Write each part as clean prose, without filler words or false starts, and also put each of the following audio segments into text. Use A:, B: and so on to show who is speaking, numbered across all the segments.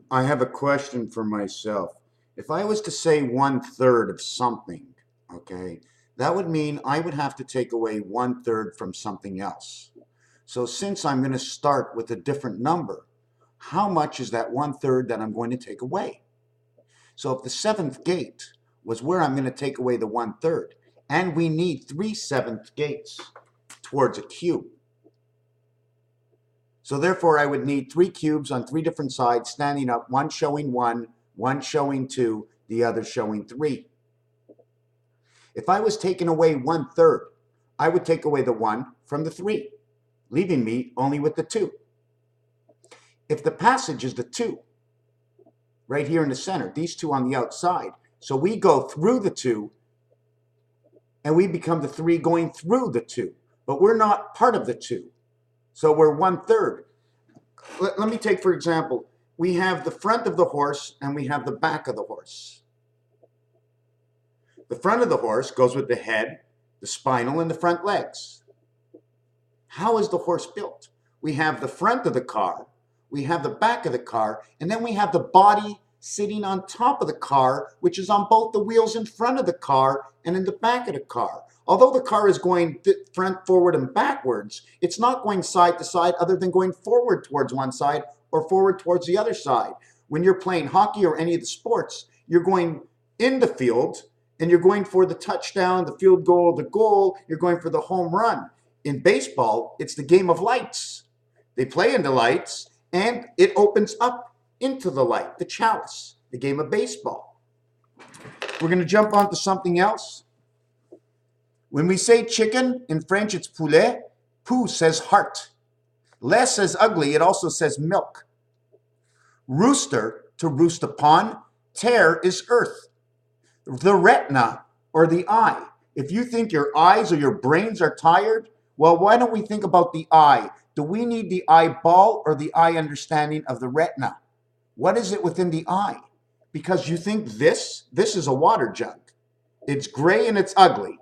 A: I have a question for myself. If I was to say 1/3 of something, okay, that would mean I would have to take away 1/3 from something else. So since I'm going to start with a different number, how much is that 1/3 that I'm going to take away? So if the seventh gate was where I'm going to take away the 1/3, and we need three seventh gates towards a cube. So therefore, I would need three cubes on three different sides standing up, one showing one showing two, the other showing three. If I was taking away 1/3, I would take away the one from the three, leaving me only with the two. If the passage is the two, right here in the center, these two on the outside, so we go through the two and we become the three going through the two, but we're not part of the two. So we're 1/3. Let me take, for example, we have the front of the horse and we have the back of the horse. The front of the horse goes with the head, the spinal, and the front legs. How is the horse built? We have the front of the car, we have the back of the car, and then we have the body sitting on top of the car, which is on both the wheels in front of the car and in the back of the car. Although the car is going front, forward, and backwards, it's not going side to side other than going forward towards one side or forward towards the other side. When you're playing hockey or any of the sports, you're going in the field and you're going for the touchdown, the field goal, the goal, you're going for the home run. In baseball, it's the game of lights. They play in the lights and it opens up into the light, the chalice, the game of baseball. We're going to jump on to something else. When we say chicken, in French it's poulet. Pou says heart. Le says ugly, it also says milk. Rooster, to roost upon. Terre is earth. The retina, or the eye. If you think your eyes or your brains are tired, well, why don't we think about the eye? Do we need the eyeball or the eye understanding of the retina? What is it within the eye? Because you think this is a water jug. It's gray and it's ugly.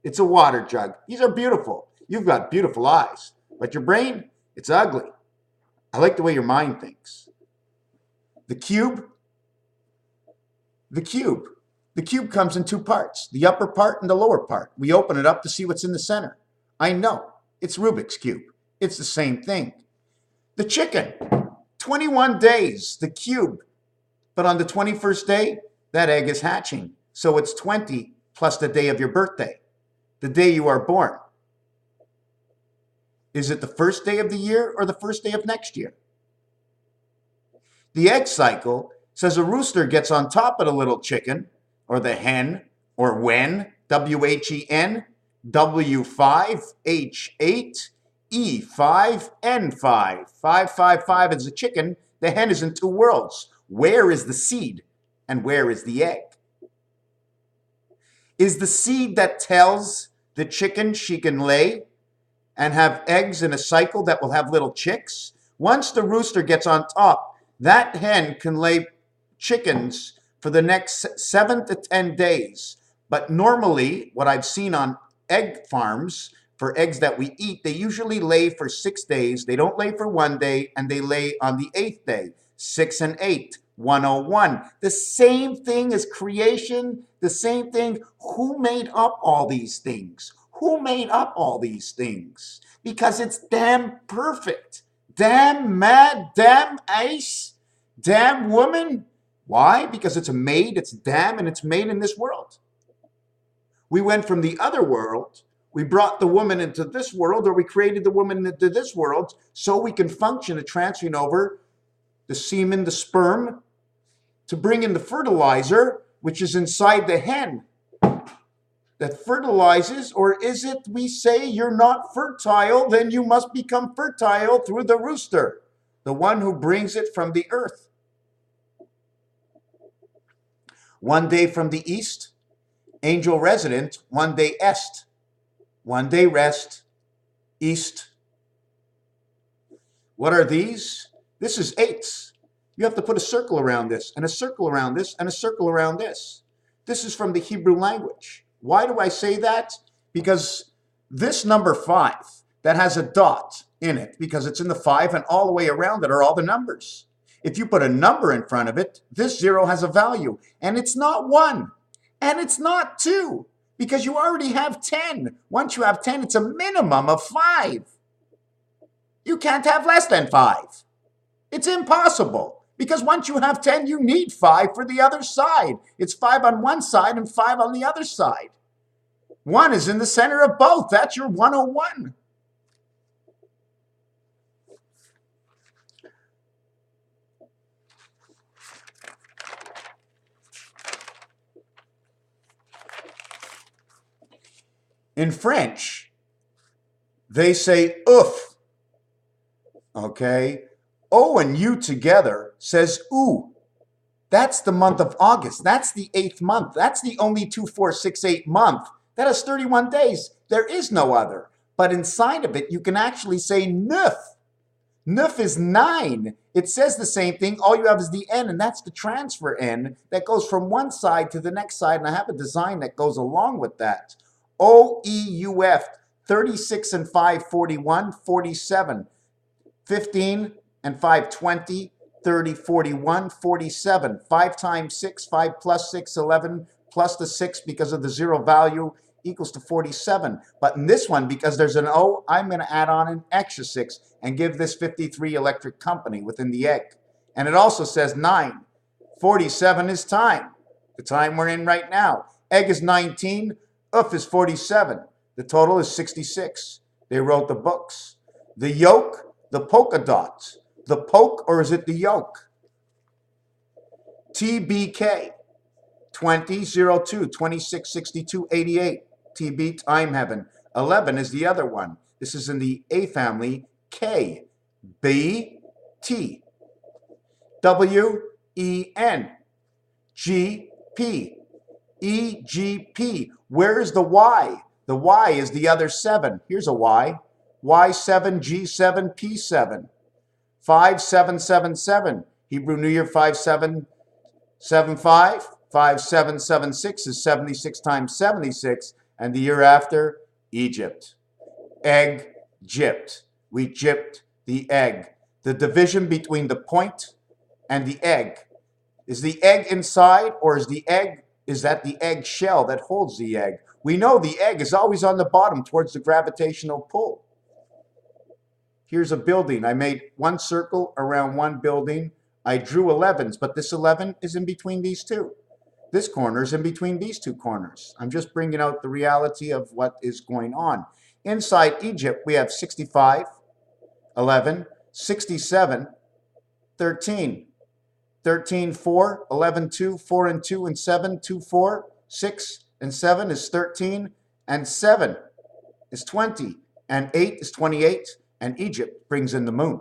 A: It's a water jug. These are beautiful. You've got beautiful eyes. But your brain, it's ugly. I like the way your mind thinks. The cube. The cube. The cube comes in two parts, the upper part and the lower part. We open it up to see what's in the center. I know, it's Rubik's Cube. It's the same thing. The chicken, 21 days, the cube. But on the 21st day, that egg is hatching. So it's 20 plus the day of your birthday, the day you are born. Is it the first day of the year or the first day of next year? The egg cycle says a rooster gets on top of the little chicken, or the hen, or when, W-H-E-N, W5, H8, E5, N5. 555 is a chicken. The hen is in two worlds. Where is the seed and where is the egg? Is the seed that tells the chicken she can lay and have eggs in a cycle that will have little chicks? Once the rooster gets on top, that hen can lay chickens for the next 7 to 10 days. But normally, what I've seen on egg farms, for eggs that we eat, they usually lay for 6 days. They don't lay for 1 day, and they lay on the 8th day. 6 and 8, 101. The same thing as creation, the same thing. Who made up all these things? Who made up all these things? Because it's damn perfect. Damn mad, damn ice, damn woman. Why? Because it's made, it's damn, and it's made in this world. We went from the other world, we brought the woman into this world, or we created the woman into this world so we can function at transferring over the semen, the sperm, to bring in the fertilizer, which is inside the hen that fertilizes. Or is it we say you're not fertile, then you must become fertile through the rooster, the one who brings it from the earth. 1 day from the east, angel resident, 1 day est, 1 day rest, east. What are these? This is eights. You have to put a circle around this, and a circle around this, and a circle around this. This is from the Hebrew language. Why do I say that? Because this number 5, that has a dot in it, because it's in the 5, and all the way around it are all the numbers. If you put a number in front of it, this 0 has a value. And it's not 1. And it's not 2. Because you already have 10. Once you have 10, it's a minimum of 5. You can't have less than 5. It's impossible. Because once you have 10, you need 5 for the other side. It's 5 on one side and 5 on the other side. 1 is in the center of both. That's your 101. In French, they say ouf. Okay? O and U together says oo. That's the month of August. That's the 8th month. That's the only 2, 4, 6, 8 month. That has 31 days. There is no other. But inside of it, you can actually say neuf. Neuf is 9. It says the same thing. All you have is the N, and that's the transfer N that goes from one side to the next side. And I have a design that goes along with that. OEUF, 36 and 5, 41, 47. 15 and 5, 20, 30, 41, 47. 5 times 6, 5 plus 6, 11, plus the 6 because of the 0 value equals to 47. But in this one, because there's an O, I'm going to add on an extra 6 and give this 53 electric company within the egg. And it also says 9. 47 is time, the time we're in right now. Egg is 19, UF is 47. The total is 66. They wrote the books. The yolk, the polka dot. The poke, or is it the yolk? TBK, 20, 02, 26, 62, 88. TB, time heaven. 11 is the other one. This is in the A family. K, B, T. W, E, N. G, P. E, G, P. Where is the Y? The Y is the other 7. Here's a Y. Y7, G7, P7. 5777. Hebrew New Year 5775. 5776 is 76 times 76. And the year after, Egypt. Egg, gypped. We gypped the egg. The division between the point and the egg. Is the egg inside, or is that the egg shell that holds the egg? We know the egg is always on the bottom towards the gravitational pull. Here's a building. I made one circle around one building. I drew 11s, but this 11 is in between these two. This corner is in between these two corners. I'm just bringing out the reality of what is going on. Inside Egypt, we have 65, 11, 67, 13, 13, 4, 11, 2, 4 and 2 and 7, 2, 4, 6 and 7 is 13, and 7 is 20, and 8 is 28, and Egypt brings in the moon.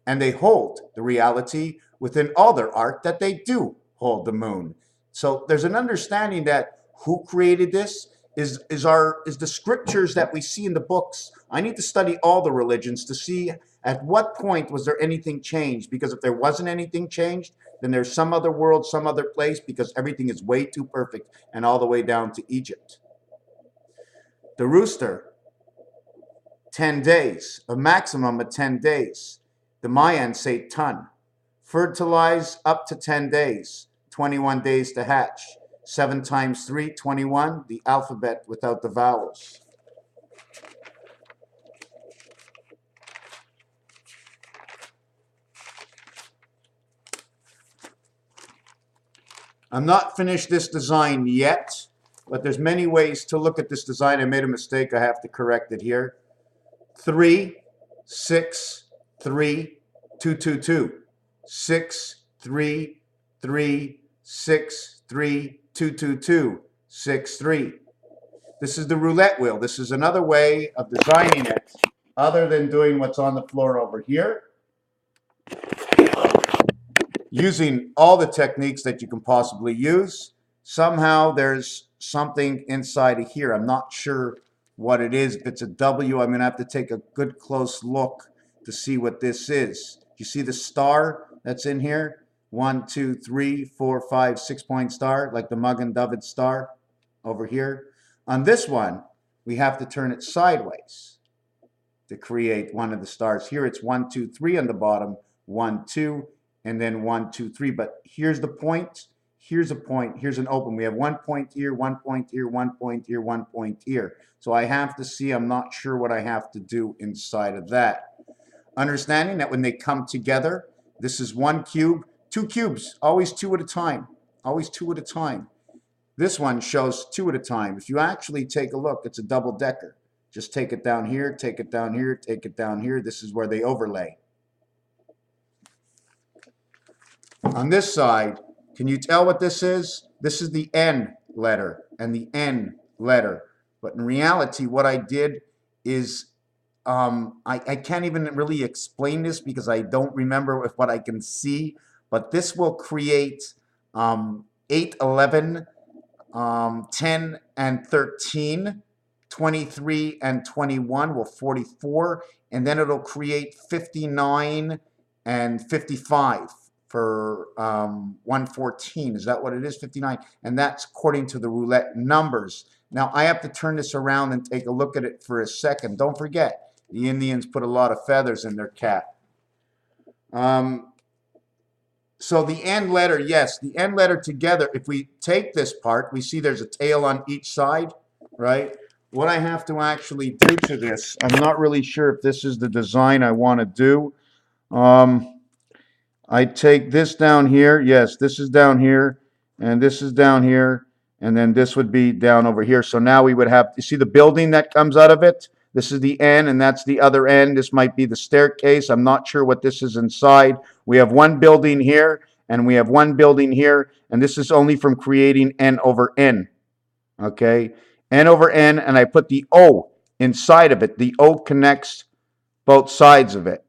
A: And they hold the reality within all their art that they do hold the moon. So there's an understanding that who created this is the scriptures that we see in the books. I need to study all the religions to see at what point was there anything changed, because if there wasn't anything changed, then there's some other world, some other place, because everything is way too perfect, and all the way down to Egypt. The rooster, 10 days, a maximum of 10 days. The Mayans say ton. Fertilize up to 10 days, 21 days to hatch. 7 times 3, 21, the alphabet without the vowels. I'm not finished this design yet, but there's many ways to look at this design. I made a mistake. I have to correct it here. 3, 6, 3, 2, 2, 2. 6, 3, 3, 6, 3, 2, 2, 2, 6, 3. This is the roulette wheel. This is another way of designing it other than doing what's on the floor over here. Using all the techniques that you can possibly use. Somehow there's something inside of here. I'm not sure what it is. If it's a W, I'm going to have to take a good close look to see what this is. You see the star that's in here? 1, 2, 3, 4, 5, 6-point star, like the Magen David star over here. On this one, we have to turn it sideways to create one of the stars. Here it's 1, 2, 3 on the bottom, 1, 2, and then 1, 2, 3. But here's the point. Here's a point. Here's an open. We have 1 point here, 1 point here, 1 point here, 1 point here. So I have to see, I'm not sure what I have to do inside of that. Understanding that when they come together, this is 1 cube, 2 cubes, always 2 at a time, always 2 at a time. This one shows 2 at a time. If you actually take a look, it's a double decker. Just take it down here, take it down here, take it down here. This is where they overlay. On this side, can you tell what this is? This is the N letter and the N letter. But in reality, what I did is, I can't even really explain this because I don't remember what I can see, but this will create 8, 11, 10, and 13, 23, and 21, well, 44, and then it'll create 59 and 55. For 114, is that what it is? 59, and that's according to the roulette numbers. Now I have to turn this around and take a look at it for a second. Don't forget, the Indians put a lot of feathers in their cap. So the N letter, yes, the N letter together, if we take this part, we see there's a tail on each side, right? What I have to actually do to this, I'm not really sure if this is the design I want to do. I take this down here. Yes, this is down here, and this is down here, and then this would be down over here. So now we would have, you see the building that comes out of it? This is the end, and that's the other end. This might be the staircase. I'm not sure what this is inside. We have one building here, and we have one building here, and this is only from creating N over N. Okay? N over N, and I put the O inside of it. The O connects both sides of it.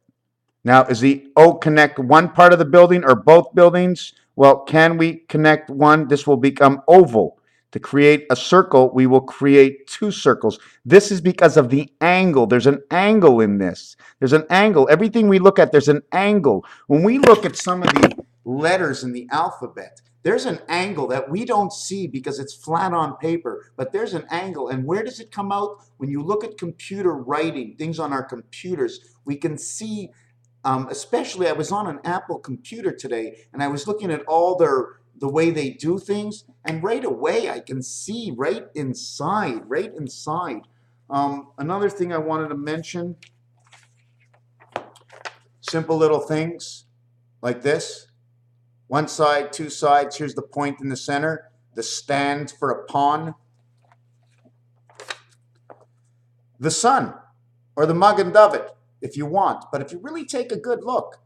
A: Now, is the O connect one part of the building or both buildings? Well, can we connect one? This will become oval. To create a circle, we will create 2 circles. This is because of the angle. There's an angle in this. There's an angle. Everything we look at, there's an angle. When we look at some of the letters in the alphabet, there's an angle that we don't see because it's flat on paper, but there's an angle. And where does it come out? When you look at computer writing, things on our computers, we can see. Especially, I was on an Apple computer today, and I was looking at all the way they do things, and right away I can see right inside. Another thing I wanted to mention, simple little things like this. 1 side, 2 sides, here's the point in the center, the stand for a pawn. The sun, or the Magen David, if you want. But if you really take a good look,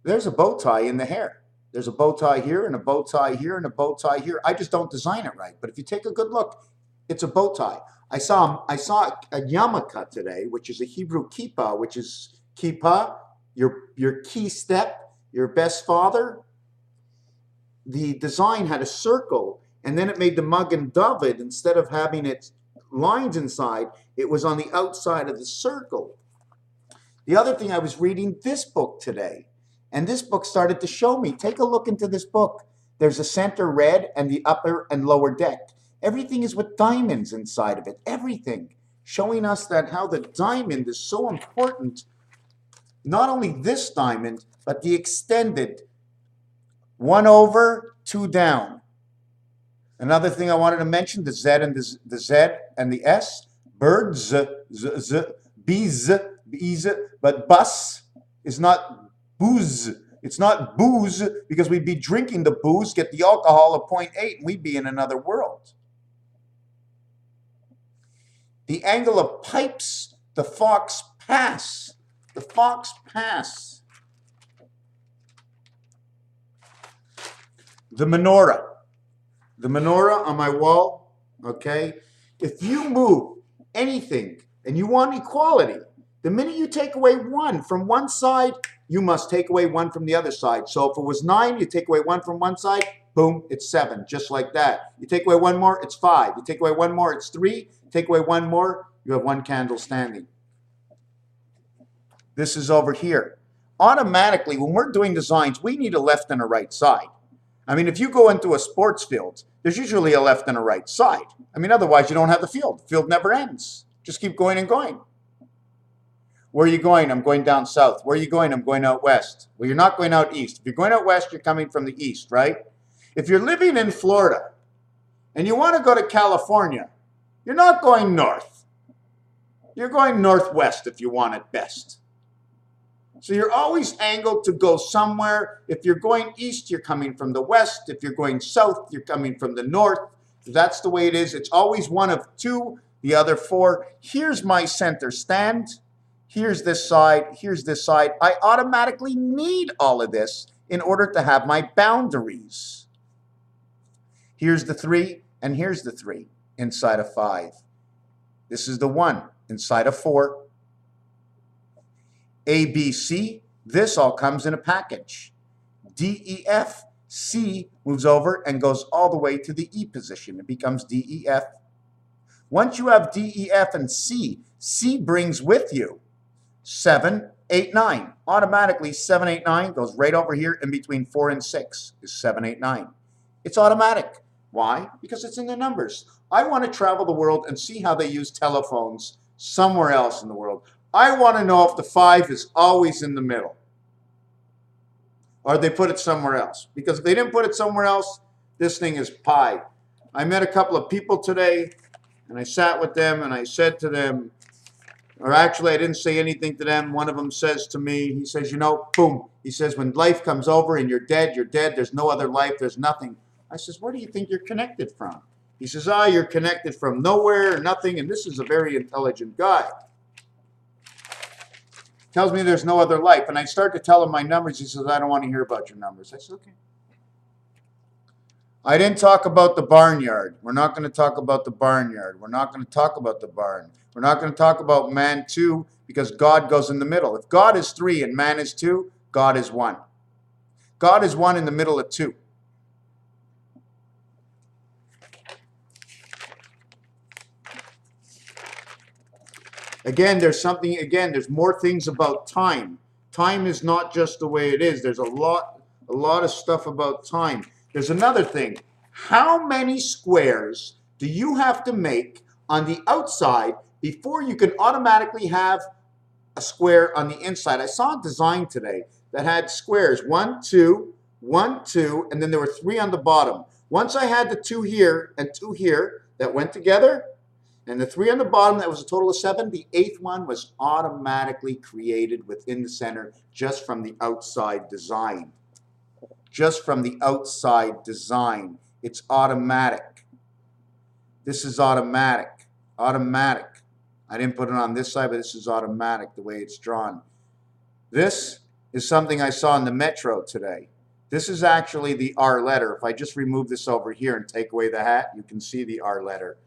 A: there's a bow tie in the hair. There's a bow tie here and a bow tie here and a bow tie here. I just don't design it right. But if you take a good look, it's a bow tie. I saw a yarmulke today, which is a Hebrew kippah, which is kippah, your key step, your best father. The design had a circle, and then it made the Magen David, instead of having it lines inside, it was on the outside of the circle. The other thing, I was reading this book today, and this book started to show me, take a look into this book. There's a center red and the upper and lower deck. Everything is with diamonds inside of it, everything, showing us that how the diamond is so important. Not only this diamond, but the extended 1 over, 2 down. Another thing I wanted to mention, the Z and the Z and the S, birds, bees, but bus is not booze. It's not booze because we'd be drinking the booze, get the alcohol of 0.8, and we'd be in another world. The angle of pipes, the fox pass. The fox pass. The menorah. The menorah on my wall, okay? If you move anything and you want equality, the minute you take away 1 from one side, you must take away 1 from the other side. So if it was 9, you take away 1 from one side, boom, it's 7, just like that. You take away 1 more, it's 5. You take away 1 more, it's 3. Take away 1 more, you have 1 candle standing. This is over here. Automatically, when we're doing designs, we need a left and a right side. I mean, if you go into a sports field, there's usually a left and a right side. I mean, otherwise you don't have the field. The field never ends. Just keep going and going. Where are you going? I'm going down south. Where are you going? I'm going out west. Well, you're not going out east. If you're going out west, you're coming from the east, right? If you're living in Florida and you want to go to California, you're not going north. You're going northwest if you want it best. So you're always angled to go somewhere. If you're going east, you're coming from the west. If you're going south, you're coming from the north. That's the way it is. It's always one of two, the other four. Here's my center stand. Here's this side. Here's this side. I automatically need all of this in order to have my boundaries. Here's the 3, and here's the 3 inside of 5. This is the 1 inside of 4. A, B, C, this all comes in a package. D, E, F, C moves over and goes all the way to the E position. It becomes D, E, F. Once you have D, E, F, and C, C brings with you 7, 8, 9. Automatically, 7, 8, 9 goes right over here in between 4 and 6 is 7, 8, 9. It's automatic. Why? Because it's in the numbers. I want to travel the world and see how they use telephones somewhere else in the world. I want to know if the 5 is always in the middle or they put it somewhere else. Because if they didn't put it somewhere else, this thing is pi. I met a couple of people today and I sat with them and I said to them, or actually I didn't say anything to them. One of them says to me, he says, you know, boom. He says, when life comes over and you're dead, you're dead. There's no other life. There's nothing. I says, where do you think you're connected from? He says, you're connected from nowhere, nothing. And this is a very intelligent guy. Tells me there's no other life. And I start to tell him my numbers. He says, I don't want to hear about your numbers. I said, okay. I didn't talk about the barnyard. We're not going to talk about the barnyard. We're not going to talk about the barn. We're not going to talk about man 2 because God goes in the middle. If God is 3 and man is 2, God is 1. God is 1 in the middle of 2. Again, there's more things about time. Time is not just the way it is. There's a lot of stuff about time. There's another thing. How many squares do you have to make on the outside before you can automatically have a square on the inside? I saw a design today that had squares. 1, 2, 1, 2, and then there were 3 on the bottom. Once I had the 2 here and 2 here that went together, and the 3 on the bottom, that was a total of 7. The 8th one was automatically created within the center just from the outside design. Just from the outside design. It's automatic. This is automatic. Automatic. I didn't put it on this side, but this is automatic the way it's drawn. This is something I saw in the Metro today. This is actually the R letter. If I just remove this over here and take away the hat, you can see the R letter.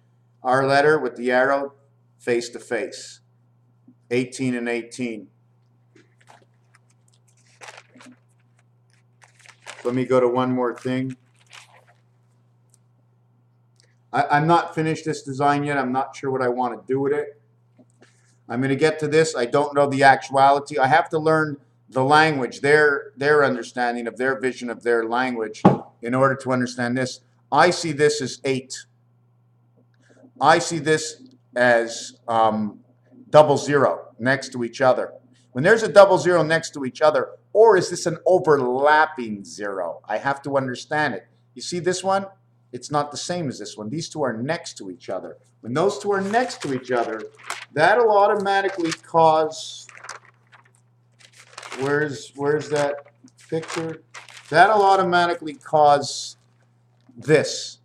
A: R letter with the arrow face to face. 18 and 18. Let me go to one more thing. I'm not finished this design yet. I'm not sure what I want to do with it. I'm going to get to this. I don't know the actuality. I have to learn the language, their understanding of their vision of their language in order to understand this. I see this as 8. I see this as 00 next to each other. When there's a 00 next to each other, or is this an overlapping 0? I have to understand it. You see this one? It's not the same as this one. These two are next to each other. When those two are next to each other, that'll automatically cause, where's that picture? That'll automatically cause this.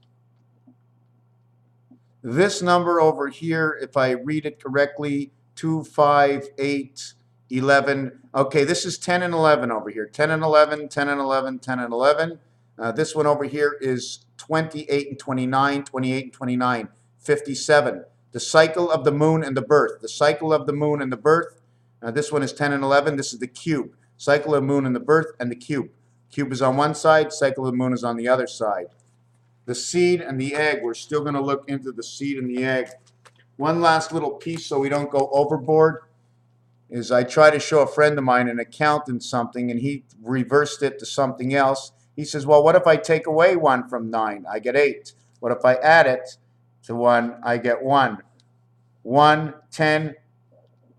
A: This number over here, if I read it correctly, 2, 5, 8, 11. Okay, this is 10 and 11 over here. 10 and 11, 10 and 11, 10 and 11. This one over here is 28 and 29, 28 and 29, 57. The cycle of the moon and the birth. The cycle of the moon and the birth. This one is 10 and 11. This is the cube. Cycle of the moon and the birth and the cube. Cube is on one side. Cycle of the moon is on the other side. The seed and the egg. We're still going to look into the seed and the egg. One last little piece so we don't go overboard is I try to show a friend of mine an accountant something and he reversed it to something else. He says, well, what if I take away 1 from 9? I get 8. What if I add it to 1? I get 1. 1, 10,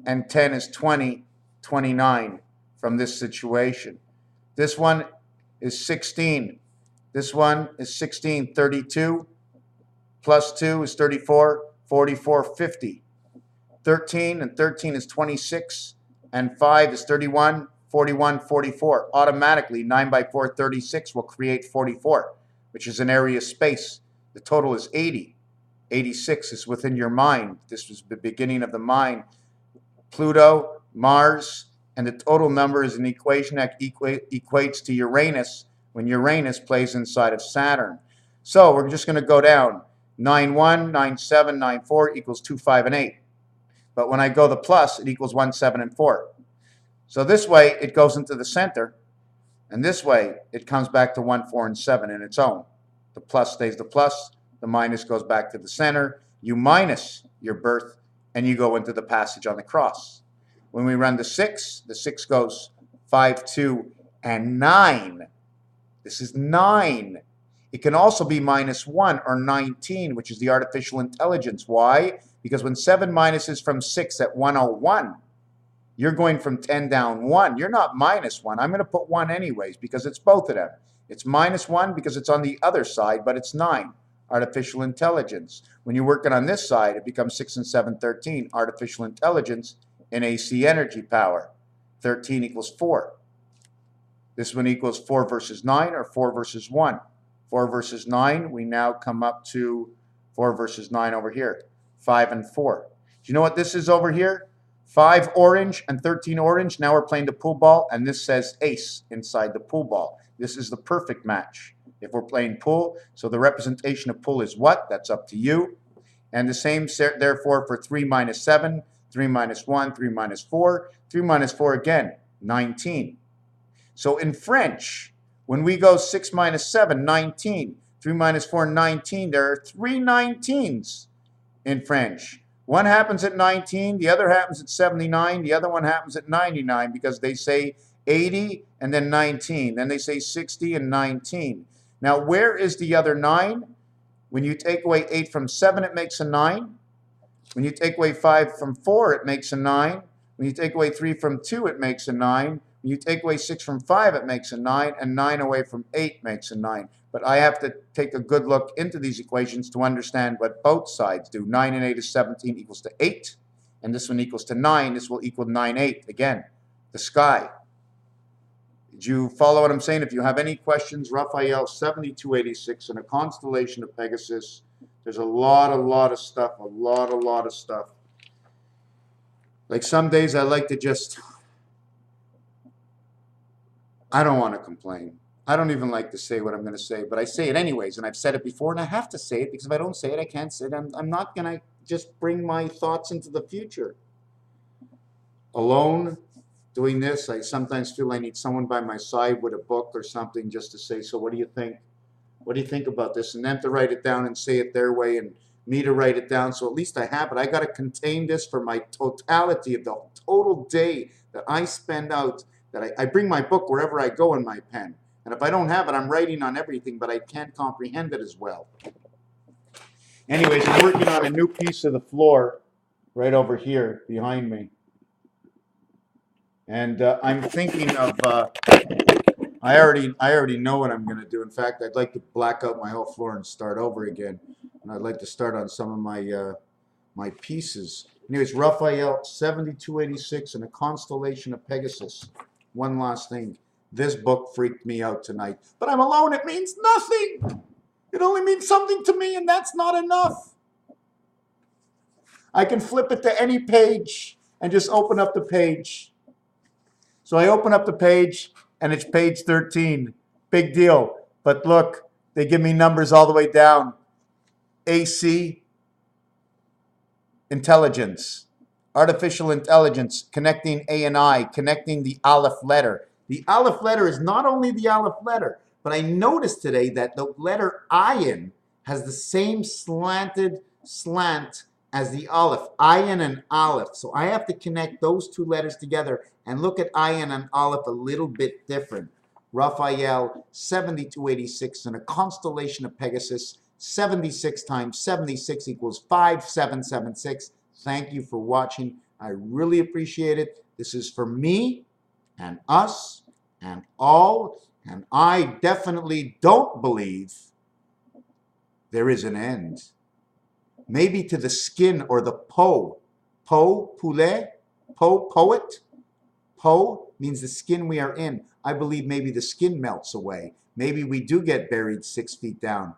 A: and 10 is 20, 29 from this situation. This one is 16. This one is 16, 32. Plus 2 is 34, 44, 50. 13 and 13 is 26, and 5 is 31, 41, 44. Automatically, 9 by 4, 36 will create 44, which is an area of space. The total is 80. 86 is within your mind. This was the beginning of the mind. Pluto, Mars, and the total number is an equation that equates to Uranus when Uranus plays inside of Saturn. So we're just going to go down. 9, 1, 9, 7, 9, 4 equals 2, 5, and 8. But when I go the plus, it equals 1, 7, and 4. So this way, it goes into the center. And this way, it comes back to 1, 4, and 7 in its own. The plus stays the plus. The minus goes back to the center. You minus your birth, and you go into the passage on the cross. When we run the 6 goes 5, 2, and 9. This is 9. It can also be minus 1 or 19, which is the artificial intelligence. Why? Because when 7 minuses from 6 at 101, you're going from 10 down 1. You're not minus 1. I'm going to put 1 anyways because it's both of them. It's minus 1 because it's on the other side, but it's 9. Artificial intelligence. When you're working on this side, it becomes 6 and 7, 13. Artificial intelligence in AC energy power. 13 equals 4. This one equals 4 versus 9 or 4 versus 1. 4 versus 9, we now come up to 4 versus 9 over here. 5 and 4. Do you know what this is over here? 5 orange and 13 orange. Now we're playing the pool ball, and this says ace inside the pool ball. This is the perfect match if we're playing pool. So the representation of pool is what? That's up to you. And the same, therefore, for 3 minus 7, 3 minus 1, 3 minus 4, 3 minus 4 again, 19. So in French, when we go 6 minus 7, 19, 3 minus 4, 19, there are 3 19s in French. One happens at 19, the other happens at 79, the other one happens at 99 because they say 80 and then 19. Then they say 60 and 19. Now, where is the other 9? When you take away 8 from 7, it makes a 9. When you take away 5 from 4, it makes a 9. When you take away 3 from 2, it makes a 9. When you take away 6 from 5, it makes a 9. And 9 away from 8 makes a 9. But I have to take a good look into these equations to understand what both sides do. 9 and 8 is 17 equals to 8. And this one equals to 9. This will equal 9, 8. Again, the sky. Did you follow what I'm saying? If you have any questions, Raphael 7286 in a constellation of Pegasus. There's a lot of stuff, a lot of stuff. Like some days I like to just, I don't want to complain. I don't even like to say what I'm going to say, but I say it anyways, and I've said it before, and I have to say it because if I don't say it, I can't say it. I'm not going to just bring my thoughts into the future. Alone, doing this, I sometimes feel I need someone by my side with a book or something just to say, so what do you think? What do you think about this? And them to write it down and say it their way, and me to write it down, so at least I have it. I got to contain this for my totality of the total day that I spend out, that I bring my book wherever I go in my pen. And if I don't have it, I'm writing on everything, but I can't comprehend it as well. Anyways, I'm working on a new piece of the floor right over here behind me. And I'm thinking of, I already know what I'm going to do. In fact, I'd like to black out my whole floor and start over again. And I'd like to start on some of my my pieces. Anyways, Raphael 7286 and a constellation of Pegasus. One last thing. This book freaked me out tonight. But I'm alone. It means nothing. It only means something to me, and that's not enough. I can flip it to any page and just open up the page. So I open up the page, and it's page 13. Big deal. But look, they give me numbers all the way down. AC, intelligence, artificial intelligence, connecting A and I, connecting the Aleph letter. The Aleph letter is not only the Aleph letter, but I noticed today that the letter Ayin has the same slant as the Aleph. Ayin and Aleph. So I have to connect those two letters together and look at Ayin and Aleph a little bit different. Raphael 7286 in a constellation of Pegasus. 76 times 76 equals 5776. Thank you for watching. I really appreciate it. This is for me and us and all, and I definitely don't believe there is an end. Maybe to the skin or the poulet, poet. Po means the skin we are in. I believe maybe the skin melts away. Maybe we do get buried 6 feet down.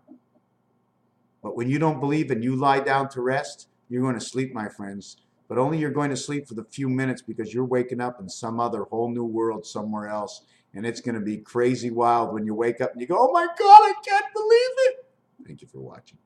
A: But when you don't believe and you lie down to rest, you're going to sleep, my friends. But only you're going to sleep for the few minutes, because you're waking up in some other whole new world somewhere else. And it's going to be crazy wild when you wake up and you go, oh my God, I can't believe it. Thank you for watching.